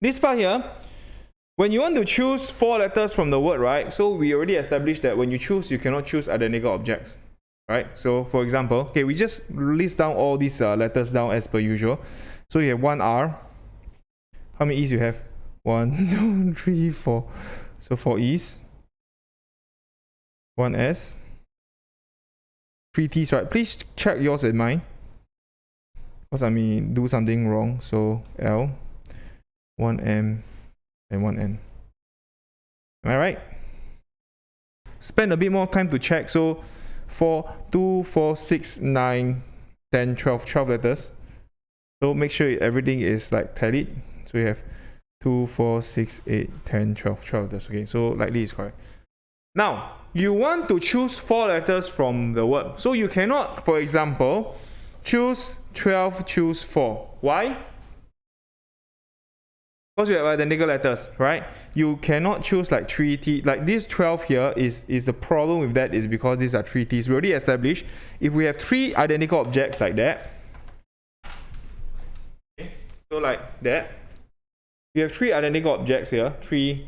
This part here, when you want to choose 4 letters from the word, right? So we already established that when you choose, you cannot choose identical objects, right? So for example, okay, we just list down all these letters down as per usual. So you have 1 R. How many E's you have? 1, 2, 3, 4. So 4 E's. 1 S. 3 T's, right? Please check yours and mine, because I may do something wrong. So L, 1 M, and 1 N. Am I right? Spend a bit more time to check. So 2, 4, 6, 9, 10, 12 letters. So make sure everything is like tallied. So we have 2, 4, 6, 8, 10, 12 letters. Okay, so likely is correct. Now, you want to choose 4 letters from the word. So you cannot, for example, choose 12, choose 4. Why? Because you have identical letters, right? You cannot choose like 3 T. Like this 12 here is the problem with that is because these are 3 T's. We already established if we have 3 identical objects like that. Okay, so like that. We have 3 identical objects here. Three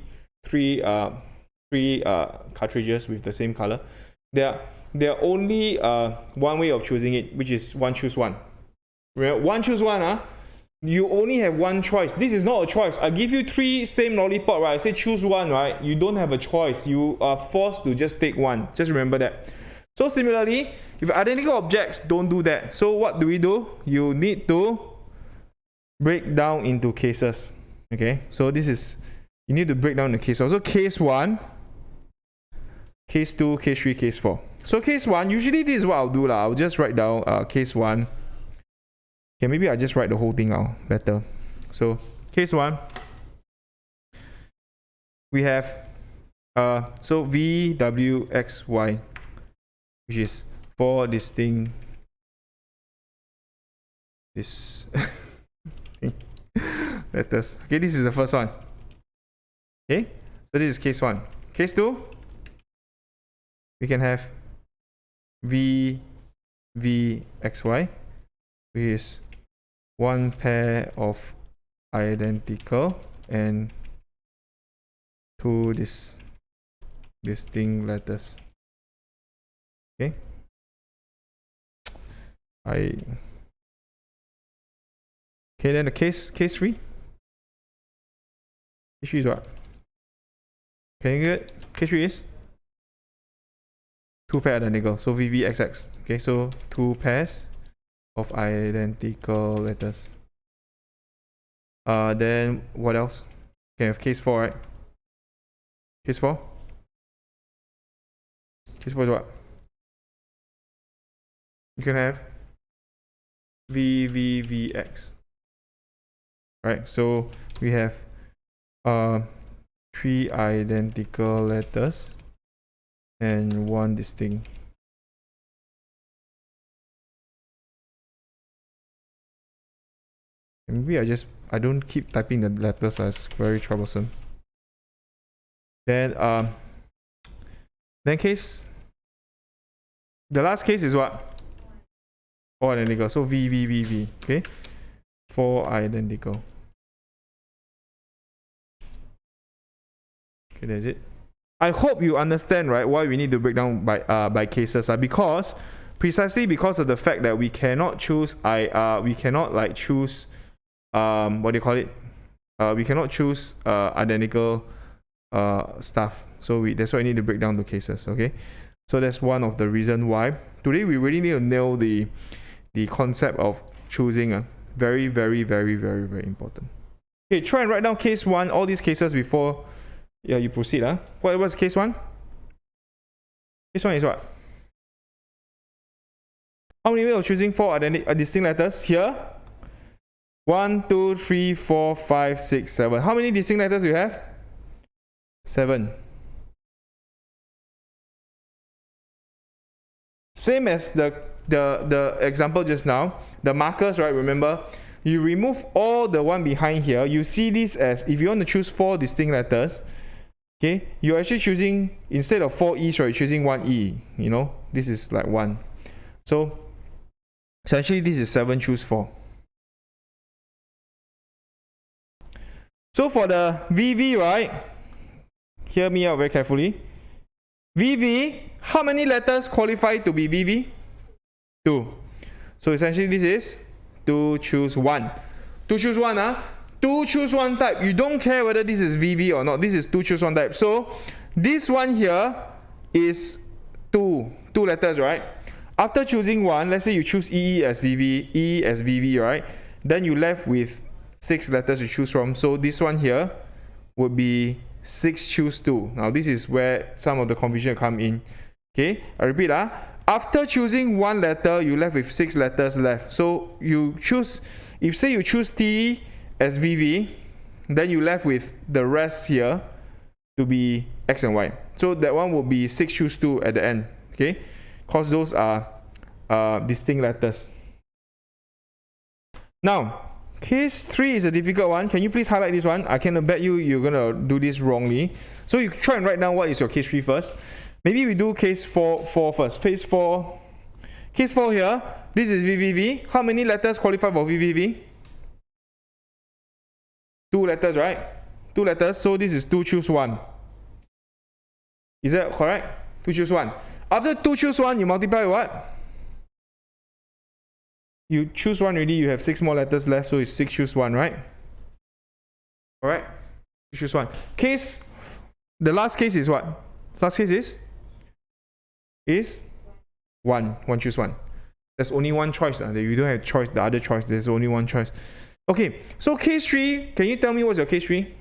cartridges with the same color. There are only one way of choosing it, which is 1 choose 1. Remember, 1 choose 1, you only have 1 choice. This is not a choice. I give you 3 same lollipop, right? I say choose 1, right? You don't have a choice. You are forced to just take 1. Just remember that. So similarly, if identical objects, don't do that. So what do? You need to break down into cases. Okay, so this is, you need to break down the case. So case 1, case 2, case 3, case 4. So case 1, usually this is what I'll do. I'll just write down case 1. Okay, maybe I just write the whole thing out better. So case 1, we have so V, W, X, Y, which is 4 distinct letters. Okay, this is the first one. Okay, so this is case 1. Case 2, we can have V, X, Y, which is 1 pair of identical and 2 distinct letters. Okay. Okay, then the case 3. Case 3 is what? Okay, good. Case 3 is 2 pair identical. So VVXX. Okay, so 2 pairs of identical letters. Then what else? Okay, have case 4, right? Case 4. Case 4 is what? You can have VVVX. Right, so we have 3 identical letters and 1 distinct. Maybe I don't keep typing the letters, as very troublesome. Then case, the last case is what? 4 identical. So V. Okay, 4 identical. Okay, that's it. I hope you understand, right, why we need to break down by cases. Because precisely because of the fact that we cannot choose we cannot like choose what do you call it? We cannot choose identical stuff. So that's why I need to break down the cases. Okay, so that's one of the reasons why today we really need to nail the concept of choosing. Very important. Okay, try and write down case 1, all these cases before you proceed. What's case 1? Case 1 is what? How many ways of choosing 4 distinct letters? Here, 1, 2, 3, 4, 5, 6, 7. How many distinct letters do you have? 7. Same as the example just now, the markers, right? Remember, you remove all the one behind here. You see this as, if you want to choose 4 distinct letters, okay, you're actually choosing, instead of 4 E's, right, you're choosing 1 E. You know, this is like 1. So actually this is 7 choose 4. So for the VV, right? Hear me out very carefully. VV, how many letters qualify to be VV? 2. So essentially this is 2 choose 1. 2 choose 1, 2 choose 1 type. You don't care whether this is VV or not. This is 2 choose 1 type. So this one here is 2 letters, right? After choosing 1, let's say you choose EE as VV, right? Then you left with 6 letters to choose from. So this one here would be 6 choose 2. Now this is where some of the confusion come in. Okay, I repeat, after choosing 1 letter, you left with 6 letters left. So you choose, if say you choose T as VV, then you left with the rest here to be X and Y. So that one will be 6 choose 2 at the end. Okay, because those are distinct letters. Now, case 3 is a difficult one. Can you please highlight this one? I can bet you're gonna do this wrongly. So you try and write down what is your case 3 first. Maybe we do case 4 first. Case 4 here. This is VVV. How many letters qualify for VVV? 2 letters, right? 2 letters. So this is 2 choose 1. Is that correct? 2 choose 1. After 2 choose 1, you multiply what? You choose 1 already, you have 6 more letters left, so it's 6 choose 1, right? Alright? Choose 1. The last case is what? Last case is 1 choose 1. There's only one choice. You don't have choice, the other choice, there's only one choice. Okay, so case 3, can you tell me what's your case 3?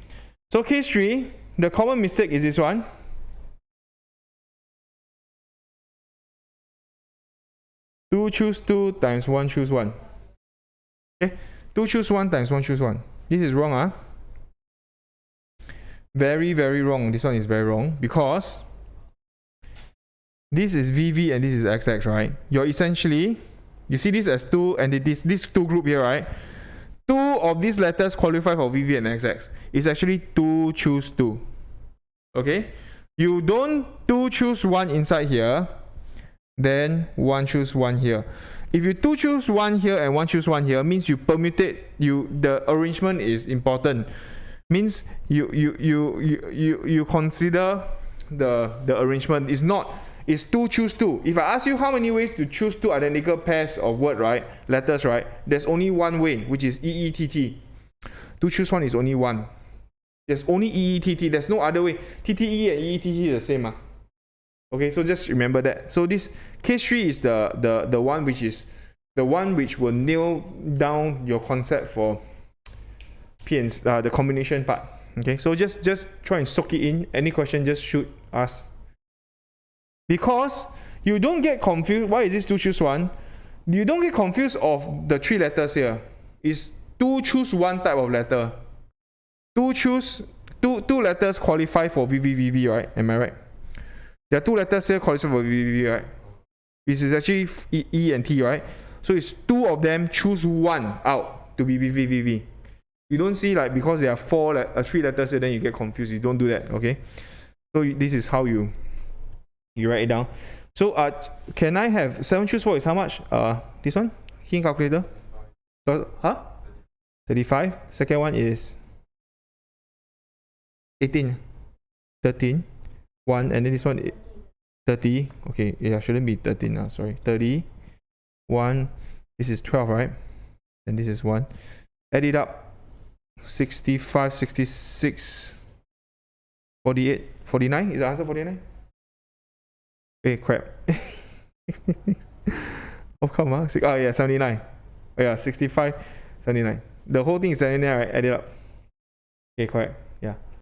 So case 3, the common mistake is this one. 2 choose 2 times 1 choose 1. Okay, 2 choose 1 times 1 choose 1. This is wrong, Very, very wrong. This one is very wrong because this is VV and this is XX, right? You're essentially, you see this as 2 and this 2 group here, right? 2 of these letters qualify for VV and XX. It's actually 2 choose 2. Okay? You don't 2 choose 1 inside here, then 1 choose 1 here. If you 2 choose 1 here and 1 choose 1 here, means you permutate, the arrangement is important. Means you consider the arrangement is not, it's 2 choose 2. If I ask you how many ways to choose 2 identical pairs of letters, right? There's only one way, which is EETT. 2 choose 1 is only one. There's only EETT. There's no other way. TTE and EETT is the same. Okay, so just remember that. So this case 3 is the one which is the one which will nail down your concept for the combination part. Okay, so just try and soak it in. Any question, just shoot us. Because you don't get confused. Why is this 2 choose 1? You don't get confused of the 3 letters here. It's 2 choose 1 type of letter. 2 letters qualify for VVVV, right? Am I right? There are 2 letters here qualify for VVV, right? This is actually E and T, right? So it's 2 of them choose 1 out to be VVVV. You don't see like because there are 3 letters here, then you get confused. You don't do that, okay? So this is how you write it down. So can I have 7 choose 4 is how much? This one? Key calculator? 35. Second one is 18. 13. 1, and then this one 30. Okay, yeah, shouldn't be 13 now, sorry. 30. 1. This is 12, right? And this is 1. Add it up. 65, 66, 48, 49. Is the answer 49? Hey, crap. Oh, come on. Oh, yeah, 79. Oh, yeah, 65, 79. The whole thing is 79, right? Add it up. Okay, correct. Yeah.